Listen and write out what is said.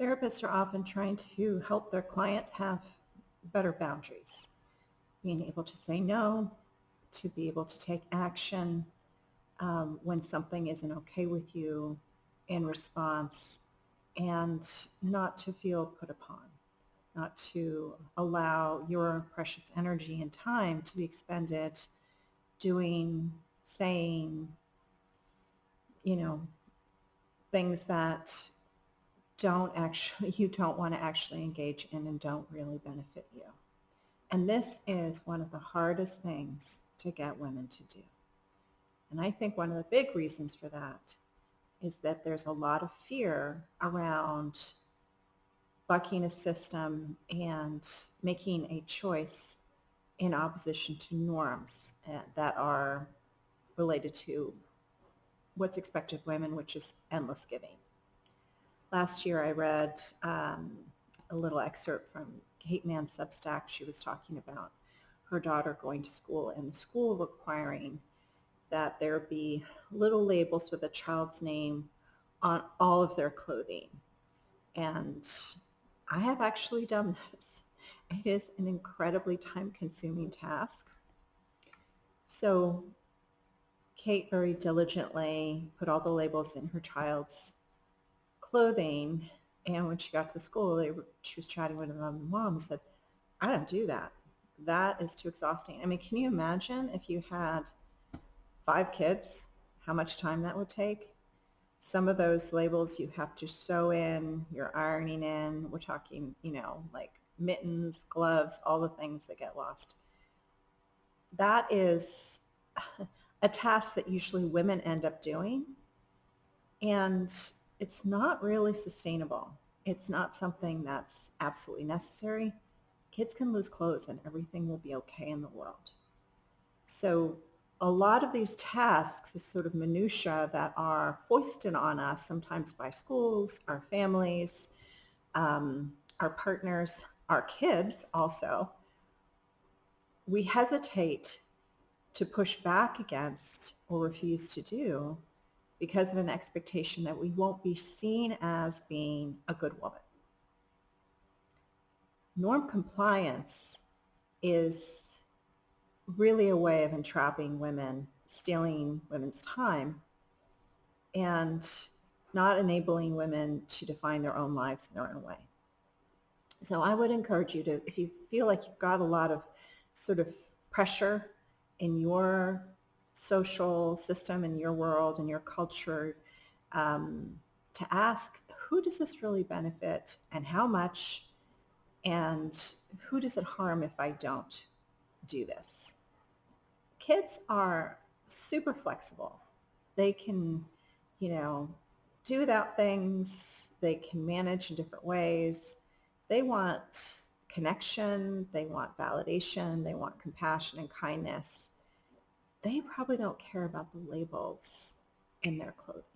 Therapists are often trying to help their clients have better boundaries, being able to say no, to be able to take action when something isn't okay with you in response, and not to feel put upon, not to allow your precious energy and time to be expended doing, saying, you know, things that you don't want to actually engage in and don't really benefit you. And this is one of the hardest things to get women to do. And I think one of the big reasons for that is that there's a lot of fear around bucking a system and making a choice in opposition to norms that are related to what's expected of women, which is endless giving. Last year I read a little excerpt from Kate Mann's Substack. She was talking about her daughter going to school and the school requiring that there be little labels with a child's name on all of their clothing. And I have actually done this. It is an incredibly time-consuming task. So Kate very diligently put all the labels in her child's clothing, and when she got to the school, she was chatting with the mom and said, I don't do that. That is too exhausting. I mean, can you imagine if you had 5 kids, how much time that would take? Some of those labels you have to sew in, you're ironing in. We're talking, like mittens, gloves, all the things that get lost. That is a task that usually women end up doing, and it's not really sustainable. It's not something that's absolutely necessary. Kids can lose clothes and everything will be okay in the world. So a lot of these tasks is sort of minutia that are foisted on us, sometimes by schools, our families, our partners, our kids also. We hesitate to push back against or refuse to do because of an expectation that we won't be seen as being a good woman. Norm compliance is really a way of entrapping women, stealing women's time, and not enabling women to define their own lives in their own way. So I would encourage you to, if you feel like you've got a lot of sort of pressure in your social system, in your world, in your culture, to ask, who does this really benefit and how much, and who does it harm if I don't do this? Kids are super flexible. They can, do without things. They can manage in different ways. They want connection. They want validation. They want compassion and kindness. They probably don't care about the labels in their clothing.